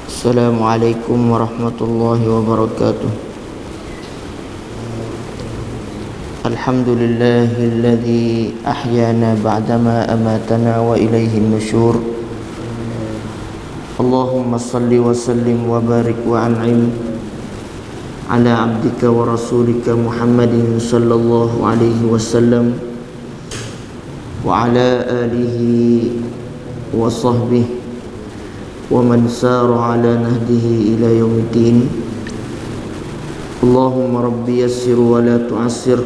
Assalamualaikum warahmatullahi wabarakatuh. Alhamdulillahilladzi ahyana ba'dama amatana wa ilaihin nusyur. Allahumma salli wa sallim wa barik wa an'im ala abdika wa rasulika Muhammadin sallallahu alaihi wasallam wa ala alihi wa sahbihi wa man sara ala nahdihi ila yaumiddin. Allahumma rabbi yassir wa la tu'assir,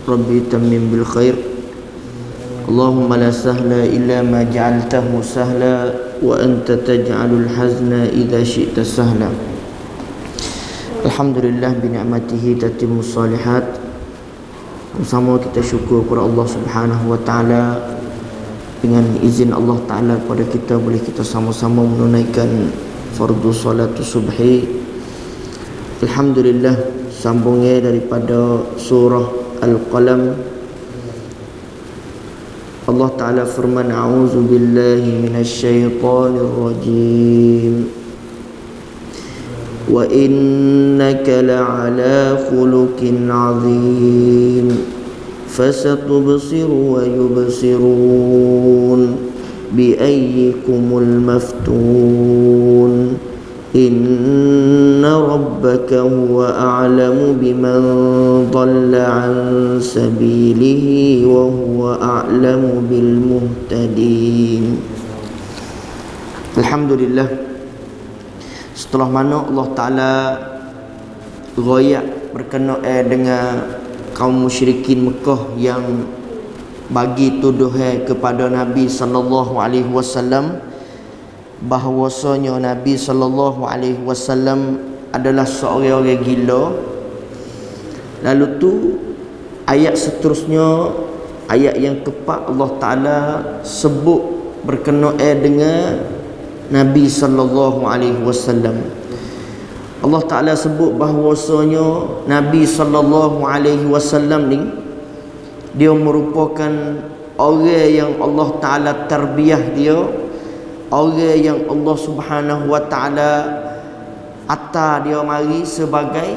rabbi tammim bil khair. Allahumma la sahla illa ma ja'altahu sahla wa anta taj'alul hazna idza syi'ta sahla. Alhamdulillah bi ni'matihi tatimmus shalihat. Bersama kita syukur kepada Allah Subhanahu wa taala. Dengan izin Allah Ta'ala kepada kita, boleh kita sama-sama menunaikan fardu salatu subhi. Alhamdulillah, sambungnya daripada surah Al-Qalam. Allah Ta'ala firman, a'udzu billahi minasyaitonir rajim. Wa innaka la'ala khuluqin 'azim. فستبصر ويبصرون بأيكم المفتون إن ربك هو أعلم بمن ضل عن سبيله وهو أعلم بالمهتدين. Alhamdulillah, setelah mana Allah Ta'ala ghayak berkenaan dengan kaum musyrikin Mekah yang bagi tuduhan kepada Nabi sallallahu alaihi wasallam bahawasanya Nabi sallallahu alaihi wasallam adalah seorang orang gila. Lalu tu ayat seterusnya, ayat yang keempat, Allah Taala sebut berkenaan dengan Nabi sallallahu alaihi wasallam. Allah Ta'ala sebut bahawasanya Nabi sallallahu alaihi wasallam ni dia merupakan orang yang Allah Ta'ala tarbiyah dia, orang yang Allah Subhanahu wa Ta'ala atar dia mari sebagai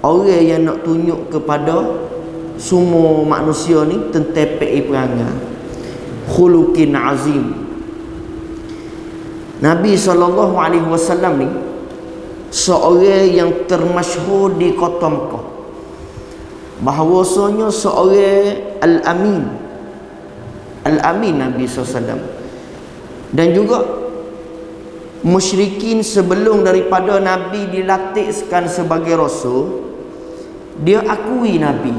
orang yang nak tunjuk kepada semua manusia ni tentang perangai khuluqin azim. Nabi sallallahu alaihi wasallam ni seorang yang termasyhur di kota Mekah, bahawasanya seorang Al-Amin. Al-Amin Nabi SAW. Dan juga musyrikin sebelum daripada Nabi dilatihkan sebagai Rasul, dia akui Nabi.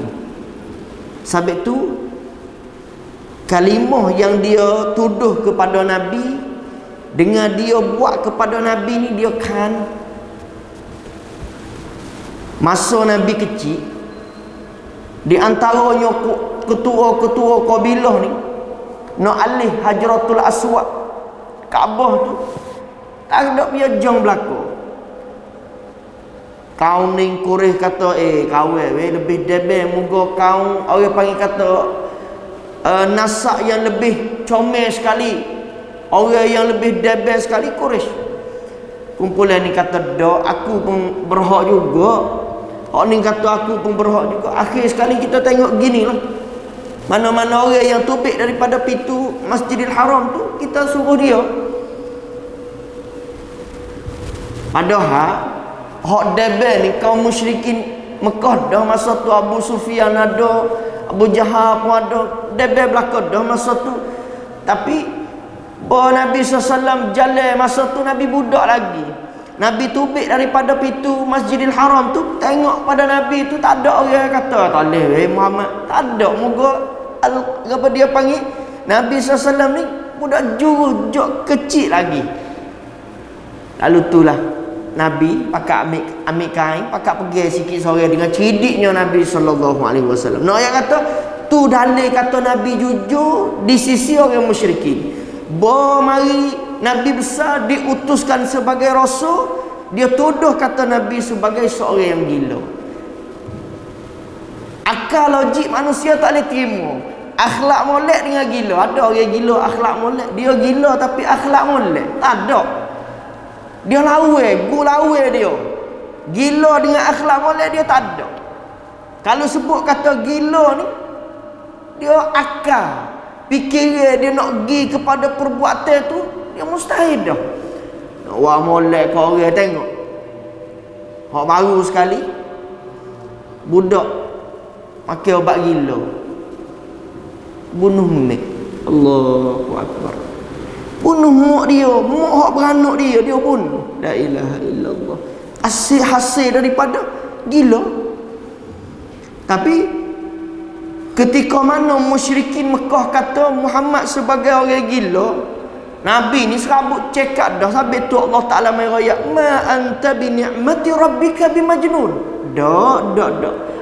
Sebab tu kalimah yang dia tuduh kepada Nabi, dengan dia buat kepada Nabi ni, dia kan masa Nabi kecil, di antaranya ketua-ketua kabilah ni nak alih Hajratul Aswad, Kaabah tu, tak ada dia jong belaka. Kaum ni Quraisy kata, kawan lebih debel muka kaum, orang panggil kata nasak yang lebih comel sekali, orang yang lebih debel sekali Quraisy. Kumpulan ni kata, dak, aku pun berhak juga. Orang ni kata aku pun berhak juga. Akhir sekali kita tengok gini lah, mana-mana orang yang tubik daripada pintu Masjidil Haram tu, kita suruh dia. Padahal hak debel ni kaum musyrikin Mekah dah masa tu, Abu Sufyan ada, Abu Jahal pun ada, debel belaka dah masa tu. Tapi bahawa Nabi SAW jalan masa tu, Nabi budak lagi. Nabi tubik daripada pintu Masjidil Haram tu, tengok pada Nabi tu tak ada orang kata tak boleh Muhammad, tak ada. Moga apa dia panggil Nabi SAW ni budak jurus jok kecil lagi. Lalu itulah Nabi pakai ambil kain, pakai pergi sikit sore dengan cerdiknya Nabi SAW. Nak yang kata tu dalil kata Nabi jujur di sisi orang musyrikin. Mari Nabi besar diutuskan sebagai Rasul, dia tuduh kata Nabi sebagai seorang yang gila. Akal logik manusia tak boleh terima. Akhlak molek dengan gila. Ada orang gila akhlak molek. Dia gila tapi akhlak molek. Tak ada. Dia lawe, lawe dia. Gila dengan akhlak molek dia tak ada. Kalau sebut kata gila ni, dia akal. Fikiran dia nak pergi kepada perbuatan tu, dia mustahil dah. Nak buat molek kau orang tengok. Hak baru sekali, budak pakai obat gila, bunuh mek. Allahu Akbar. Bunuh mak dia, mak hak beranak dia bunuh. La ilaha illallah. Hasil daripada gila. Tapi ketika mana musyrikin Mekah kata Muhammad sebagai orang gila, Nabi ni serabut cekak dah sampai tu Allah Ta'ala main raya, ma anta bi ni'mati rabbika bimajnun. Dak.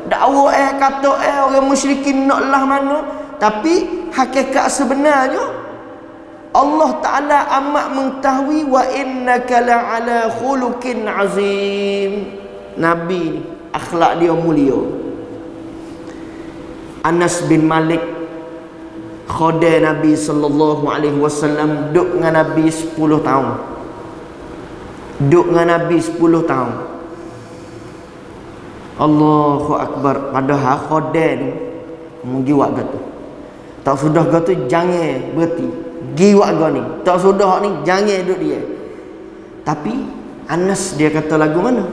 Dakwa kata orang musyrikin naklah mana, tapi hakikat sebenarnya Allah Ta'ala amat mengetahui wa innaka la'ala khuluqin azim. Nabi ni akhlak dia mulia. Anas bin Malik khodai Nabi sallallahu alaihi wasallam, duduk dengan Nabi 10 tahun. Duduk dengan Nabi 10 tahun. Allahu Akbar. Padahal khodai ni menggiwak gatu. Tak sudah gatu jangan berhenti. Giwak gau ni. Tak sudah ni jangan duduk dia. Tapi Anas dia kata lagu mana?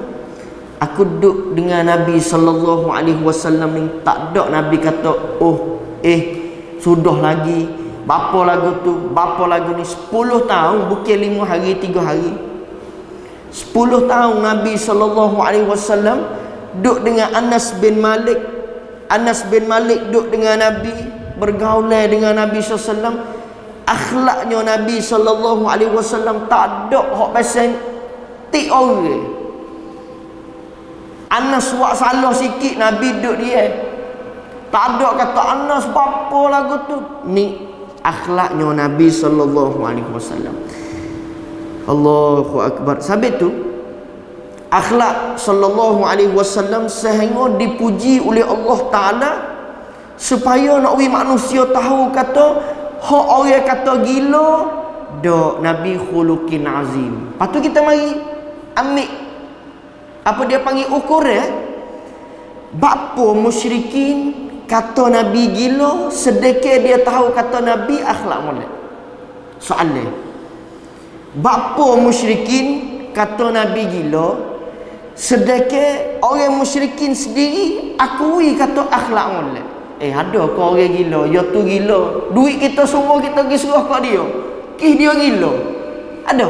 Aku duduk dengan Nabi sallallahu alaihi wasallam ni, tak ada Nabi kata, sudah lagi bapa lagu tu, bapa lagu ni 10 tahun, bukan 5 hari 3 hari. 10 tahun Nabi sallallahu alaihi wasallam duduk dengan Anas bin Malik. Anas bin Malik duduk dengan Nabi, bergaul dengan Nabi sallallahu alaihi wasallam. Akhlaknya Nabi sallallahu alaihi wasallam tak ada hak pasal tik orang. Anas buat salah sikit Nabi duduk dia. Tak ada kata Anas bapa lagu tu. Ni akhlaknya Nabi sallallahu alaihi wasallam. Allahu Akbar. Sabit tu akhlak sallallahu alaihi wasallam sehingga dipuji oleh Allah Taala supaya nak manusia tahu kata hak orang kata gila dak Nabi khuluqin azim. Patu kita mari ambil apa dia panggil ukuran. Bapa musyrikin kata Nabi gila, sedekah dia tahu kata Nabi akhlak molek. Soalan, bapa musyrikin kata Nabi gila, sedekah orang musyrikin sendiri akui kata akhlak molek. Ada ke orang gila? Ya tu gila. Duit kita semua kita pergi serah kat dia. Kih dia gila. Ada?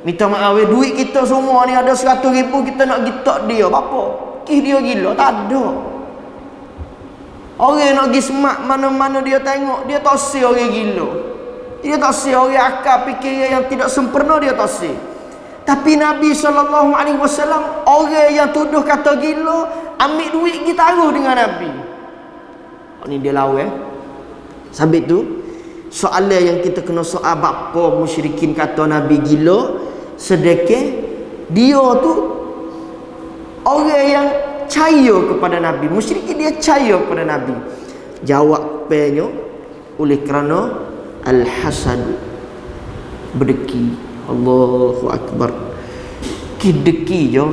Minta maaf, duit kita semua ni ada 100,000 kita nak gitak dia. Apa? Kih dia gila? Tak ada. Orang nak pergi semak mana-mana dia tengok, dia tak si orang gila. Dia tak si orang akal fikir yang tidak sempurna, dia tak si. Tapi Nabi SAW, orang yang tuduh kata gila, ambil duit kita taruh dengan Nabi. Ni dia lawa. Sabit tu soalan yang kita kena soal, bapa musyrikin kata Nabi gila, sedekah dia tu orang yang percaya kepada Nabi. Musyrikin dia percaya kepada Nabi. Jawabannya oleh kerana al-hasad, berdeki. Allahu Akbar. Kideki je.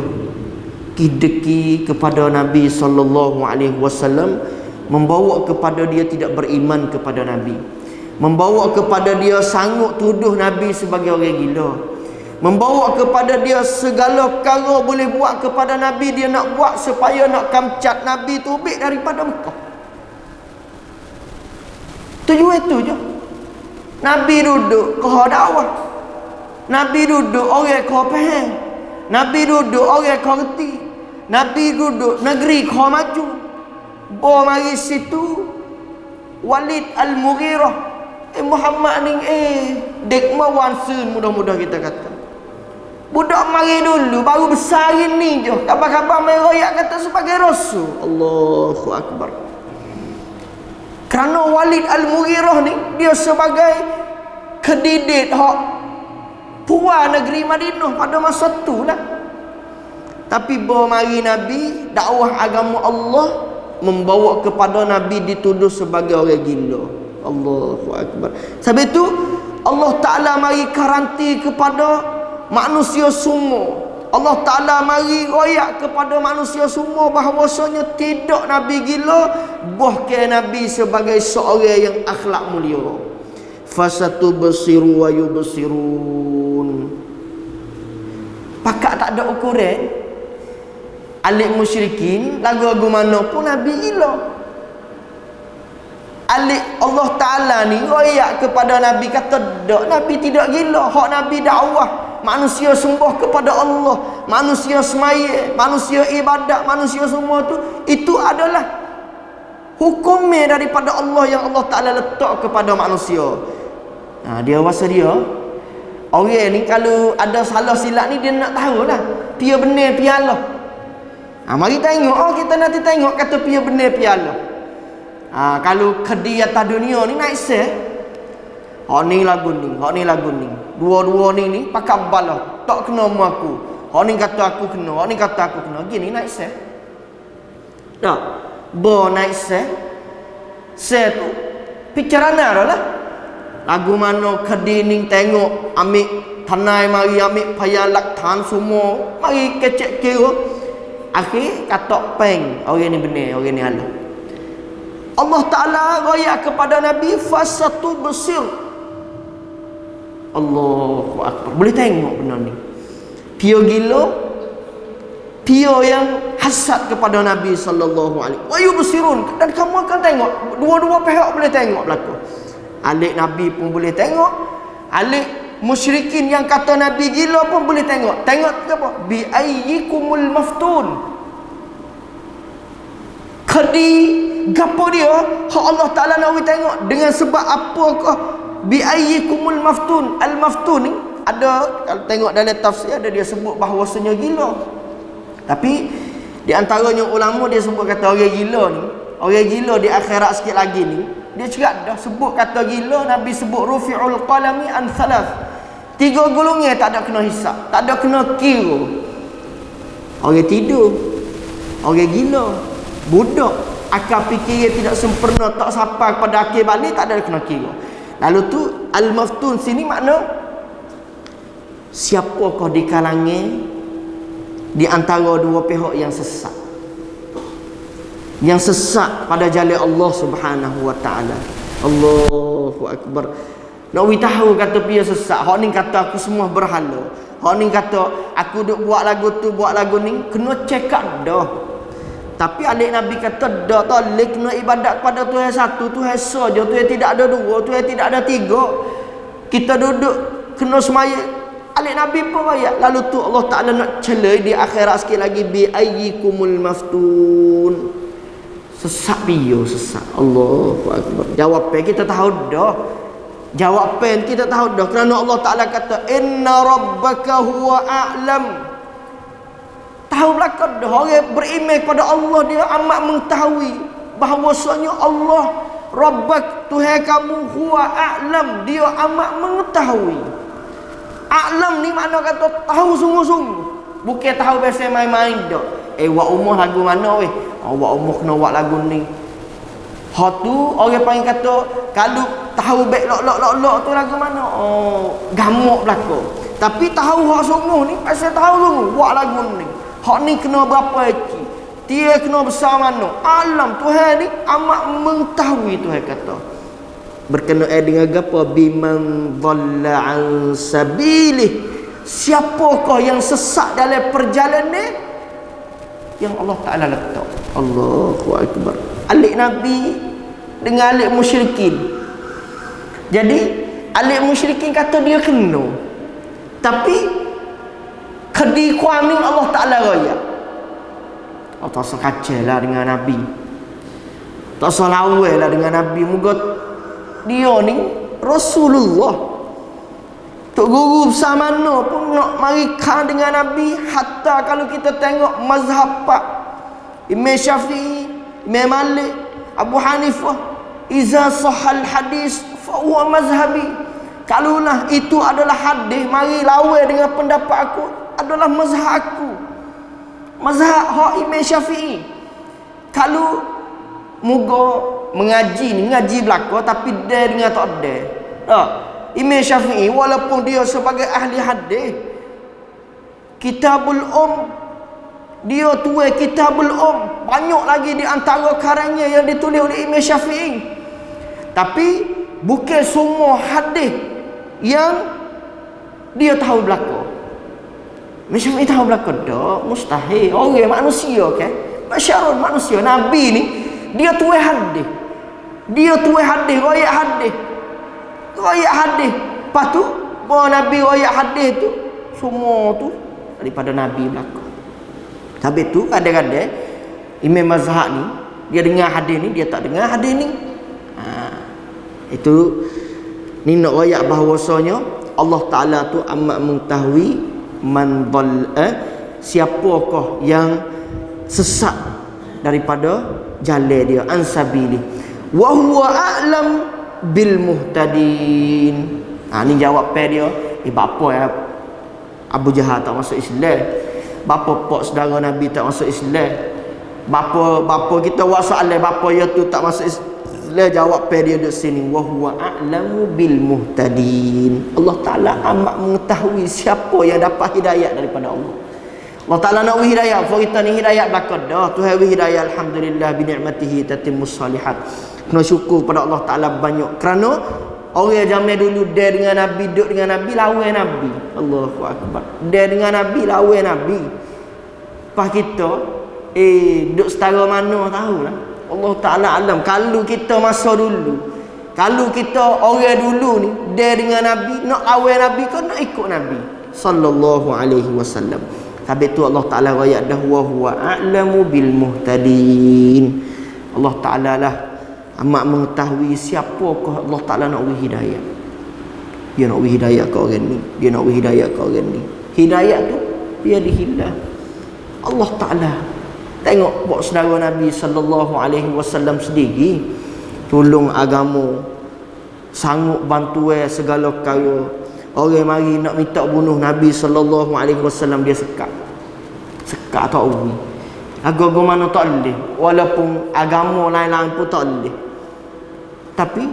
Kideki kepada Nabi sallallahu alaihi wasallam membawa kepada dia tidak beriman kepada Nabi. Membawa kepada dia sanggup tuduh Nabi sebagai orang gila. Membawa kepada dia segala perkara boleh buat kepada Nabi, dia nak buat supaya nak kamcat Nabi tu ubik daripada Mekah. Tujuan itu je. Nabi duduk kau dakwah. Nabi duduk orang kau faham. Nabi duduk orang kau reti. Nabi duduk negeri kau maju. Bawa mari situ Walid Al-Mughirah, Muhammad ni dek mawansun, mudah-mudah kita kata. Budak mari dulu baru besar ini je. Kabar-kabar mai royak kata sebagai rasul. Allahu Akbar. Kerana Walid Al-Mughirah ni dia sebagai kedidit hak puan negeri Madinah pada masa tu lah. Tapi bawa mari Nabi dakwah agama Allah membawa kepada Nabi dituduh sebagai orang gila. Allahu Akbar. Sebab itu Allah Ta'ala mari garanti kepada manusia semua. Allah Ta'ala mari royak kepada manusia semua bahawasanya tidak Nabi gila, bahkan Nabi sebagai seorang yang akhlak mulia. Fasatubsiru wa yubsirun. Pakak tak ada ukuran. Alik musyrikin lagu-lagu mana pun Nabi gila. Alik Allah Ta'ala ni royak kepada Nabi, kata tak, Nabi tidak gila. Hak Nabi dakwah, manusia sembah kepada Allah, manusia semaya, manusia ibadat, manusia semua tu, itu adalah hukumnya daripada Allah yang Allah Ta'ala letak kepada manusia. Dia rasa dia orang ni kalau ada salah silap ni dia nak tahu lah pia benar pia Allah. Mari tengok, kita nanti tengok kata pia benar pia Allah. Kalau kedi atas dunia ni naik seh, ni lagu ni, ni lagu ni, dua-dua ni pakai balah, tak kena mu aku. Ni kata aku kena, ni kata aku kena, gini naik seh. Tak, naik seh tu pikirannya adalah lagu mana kedi ni tengok ambil tanai mari ambil payah laktan semua mari kecek kira akhir kata peng orang ni benar, orang ni Allah. Allah Ta'ala royak kepada Nabi fasatubsir. Allahu Akbar. Boleh tengok benar ni. Pio gila, pio yang hasad kepada Nabi sallallahu alaihi wa yubsirun. Dan kamu akan tengok dua-dua pihak boleh tengok berlaku. Alik Nabi pun boleh tengok, alik musyrikin yang kata Nabi gila pun boleh tengok. Tengok apa? Bi ayyikumul maftun. Kedi gapo dia? Hak Allah Ta'ala nak tengok dengan sebab apakah bi ayyikumul maftun. Al maftun ni ada, kalau tengok dalam tafsir ada dia sebut bahawasanya gila. Tapi di antaranya ulama dia sebut kata orang gila ni, orang gila di akhirat sikit lagi ni, dia cakap dah sebut kata gila, Nabi sebut rufi'ul qalami an thalath. 3 golongan tak ada kena hisap, tak ada kena kira. Orang tidur, orang gila, budak, akal fikir tidak sempurna, tak sampai kepada akhir balik, tak ada kena kira. Lalu tu al-maftun sini makna siapakah di kalangan di antara dua pihak yang sesat, yang sesat pada jalan Allah Subhanahu wa Ta'ala. Allahu Akbar. Nak tahu kata dia sesat. Hak ni kata aku semua berhala. Hak ni kata aku duk buat lagu tu, buat lagu ni, kena check up dah. Tapi alik Nabi kata dah tak lek kena ibadat kepada Tuhan satu, Tuhan saja, Tuhan tidak ada dua, Tuhan tidak ada tiga. Kita duduk kena semaya. Alik Nabi pun ayat. Lalu tu Allah Ta'ala nak celai di akhirat sikit lagi, bi ayyikumul maftun. Sesat piyo sesat. Allahu Akbar. Jawapan kita tahu dah. Jawapan kita tahu dah. Kerana Allah Ta'ala kata inna rabbaka huwa a'lam. Tahu belakang dah. Orang beriman kepada Allah dia amat mengetahui bahawasanya Allah Rabbak, Tuhan kamu, huwa a'lam, dia amat mengetahui. A'lam ni makna kata tahu sungguh-sungguh, bukan tahu biasa main-main dak. Wak umur lagu mana weh? Wak umur kena buat lagu ni. Ha tu orang panggil kata kalau tahu baik lok tu lagu mana? Gamuk belaka. Tapi tahu hak sungguh ni pasal tahu sungguh buat lagu ni. Hak ni kena berapa eki? Dia kena besar mana? Alam Tuhan ni amat mengetahui. Tuhan kata berkenaan dengan apa? Biman dhalla an sabilih. Siapakah yang sesat dalam perjalanan yang Allah Ta'ala letak? Allahu Akbar. Alik Nabi dengan alik musyrikin. Jadi alik musyrikin kata dia kena, tapi kedi kuamin Allah Ta'ala raya. Oh, tak usah kacau lah dengan Nabi, tak usah lawai lah dengan Nabi. Moga dia ni Rasulullah, tok guru besar mana pun nak mari kah dengan Nabi. Hatta kalau kita tengok mazhab Pak Imam Syafi'i, Imam Malik, Abu Hanifah, iza sahal hadis fa huwa mazhabi. Kalaulah itu adalah hadis, mari lawai dengan pendapat aku, adalah mazhab aku, mazhab hak Imam Syafi'i. Kalau muga mengaji ni ngaji belaka tapi dia dengan tak ada. Tak. Imam Syafi'i walaupun dia sebagai ahli hadis, Kitabul dia tuai Kitabul banyak lagi di antara karanya yang ditulis oleh Imam Syafi'i. Tapi bukan semua hadis yang dia tahu belaka. Imam Syafi'i tahu belaka dak, mustahil. Orang manusia kan, masyarul manusia. Nabi ni dia tuai hadis. Dia tuai hadis, royak hadis. Royak hadis. Lepas tu, bahawa Nabi royak hadis tu, semua tu daripada Nabi belaka. Habis tu kadang-kadang Imam Mazhab ni dia dengar hadis ni, dia tak dengar hadis ni. Itu ni nak royak bahawasanya Allah Ta'ala tu amat mengetahui man siapakah yang sesat daripada jalan dia, ansabili wa huwa a'lam bil muhtadin. Ni jawab dia. Bapa ya Abu Jahal tak masuk Islam, bapa pak saudara Nabi tak masuk Islam, bapa kita buat soalan bapa ya tu tak masuk Islam. Jawab dia di sini, wa huwa a'lamu bil muhtadin. Allah Taala amat mengetahui siapa yang dapat hidayah daripada Allah. Allah Taala nak beri hidayah, for kita ni hidayah belaka dah. Tuhan beri hidayah, alhamdulillah, bi ni'matihi tatimmus salihat. Kena syukur pada Allah Taala banyak, kerana orang zaman dulu dia dengan Nabi, duduk dengan Nabi, lawan Nabi. Allahu akbar. Dia dengan Nabi, lawan Nabi. Pas kita duduk setara mana tahulah. Allah Ta'ala alam. Kalau kita masa dulu, kalau kita orang dulu ni dia dengan Nabi, nak lawan Nabi ke nak ikut Nabi sallallahu alaihi wasallam. Habis tu Allah Ta'ala royak dah, wa huwa a'lamu bil muhtadin. Allah Ta'ala lah amat mengetahui siapakah Allah Ta'ala nak beri hidayah. Dia nak beri hidayah ke orang ni, dia nak beri hidayah ke orang ni. Hidayah tu dia dihilal Allah Ta'ala. Tengok buat saudara Nabi sallallahu alaihi wasallam sendiri tolong agama, sanggup bantuan segala perkara. Orang mari nak minta bunuh Nabi sallallahu alaihi wasallam, dia sekat tak uri. Agama mana tak boleh, walaupun agama lain-lain pun tak boleh. Tapi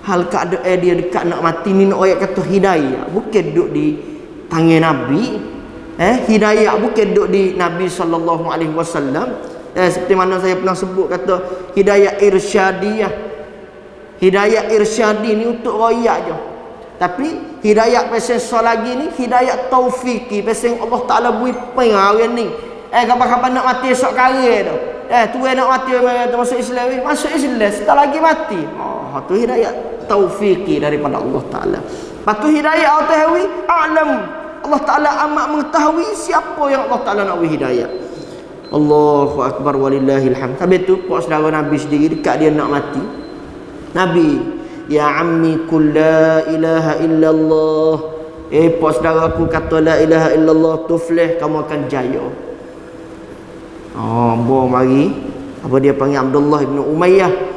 hal keadaan dia dekat nak mati ni, nak ayat kata hidayah bukan duduk di tangan Nabi. Hidayah bukan duduk di Nabi sallallahu alaihi wasallam. Seperti mana saya pernah sebut, kata hidayah irsyadiyah. Hidayah irsyadi ni untuk royak je. Tapi hidayah pasal lagi ni hidayah taufiki, pasal Allah Taala beri pengaruh ni. Kapan-kapan nak mati esok kali tu. Tuan nak mati masuk Islam, masuk Islam setelah lagi mati. Tu hidayah taufiki daripada Allah Taala. Patu hidayah al-tahwi a'lam. Allah Ta'ala amat mengetahui siapa yang Allah Ta'ala nak beri hidayah. Allahu akbar walillahil hamd. Habis tu pak saudara Nabi sendiri dekat dia nak mati. Nabi, ya ammi kul la ilaha illallah. Pak saudaraku kata la ilaha illallah, tuflih, kamu akan jaya. Mari apa dia panggil Abdullah bin Umayyah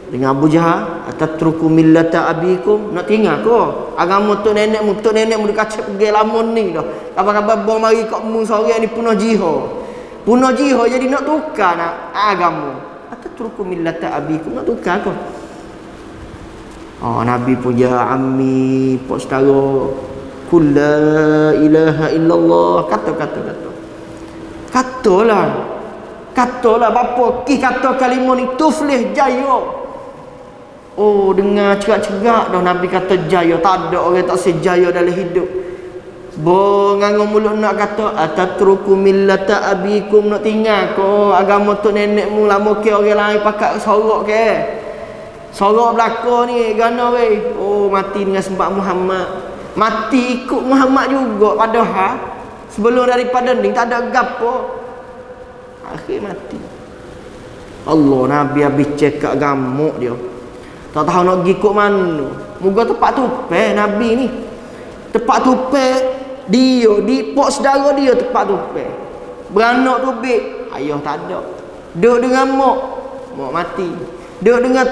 dengan Abu Jahal, atatruku millata abikum, nak tinggal ke agama tok nenekmu? Tok nenekmu dikacau pergi lamun ni dah. Kabar-kabar bom mari kat mu seorang ni punah jihad. Punah jihad jadi nak tukar nak agama. Atatruku millata abikum, nak tukar ke? Nabi pun ya ammi, pak saudara, kul la ilaha illallah. Katalah bapa ki kata kalimah ni tuflih, jaya. Dengar cerak-cerak dah Nabi kata jaya. Tak ada orang tak sejaya dalam hidup. Ngangon mulut nak kata atatruku millata abikum, nak tinggal ke agama tok nenekmu? Lama ke orang lain pakat sorok ke? Sorok belaka ni gana weh. Mati dengan sebab Muhammad. Mati ikut Muhammad juga, padahal sebelum daripada ni tak ada gapo. Akhir mati. Allah, Nabi habis cekak gamuk dia. Tak tahu nak pergi ikut mana. Moga tempat tupai Nabi ni. Tempat tupai dia, di pok saudara dia tempat tupai. Beranak tu bik, ayah tak ada. Duduk dengan mak mati. Duduk dengan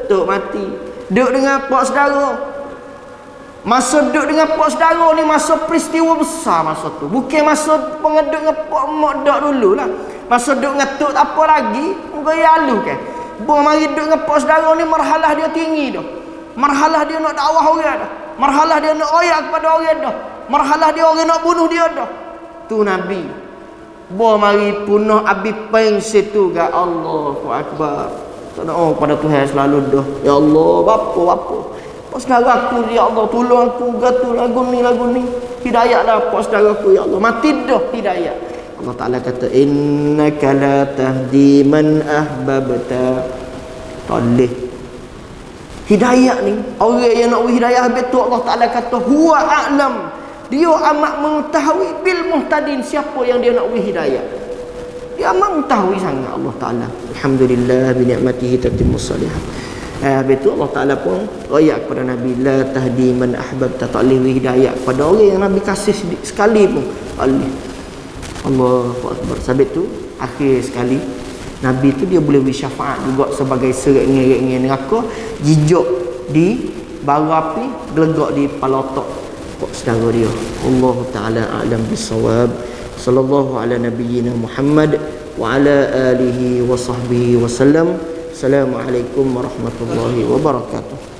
tok mati. Duduk dengan pok saudara. Masa duduk dengan pok saudara ni masa peristiwa besar masa tu. Bukan masa pengeduk dengan pok mak dak dululah. Masa duduk dengan tok tak apa lagi, moga ya alu kan. Bo mari duduk dengan pak saudara ni marhalah dia tinggi dah. Marhalah dia nak dakwah orang dah. Marhalah dia nak royak kepada orang dah. Marhalah dia orang nak bunuh dia dah. Tu Nabi. Bo mari punah abi peng situ ga Allahu akbar. Tak doa kepada Tuhan selalu dah. Ya Allah, bapa. Pak saudara aku ya Allah, tolong aku gatu lagu ni. Hidayahlah pak saudara aku ya Allah. Mati dah hidayah. Allah Taala kata innaka la tahdi man ahbabta. Toleh. Hidayah ni orang yang nak hidayah betul Allah Taala kata huwa a'lam. Dia amat mengetahui bil muhtadin, siapa yang dia nak hidayah. Dia amat mengetahui sangat Allah Taala. Alhamdulillah bi ni'matihi tatimmus shalihat. Betul Allah Taala pun royak kepada Nabi la tahdi man ahbabta, tak boleh hidayah kepada orang yang Nabi kasih sekali pun tak boleh. Allahu akbar. Sebab tu akhir sekali Nabi tu dia boleh beri syafaat juga sebagai seret-ngeret neraka, jijak di bara api, gelegak di kepala otak kok saudara dia. Allah Taala a'lam bissawab. Sallallahu ala nabiyyina Muhammad wa ala alihi wa sahbihi wasallam. Assalamualaikum warahmatullahi wabarakatuh.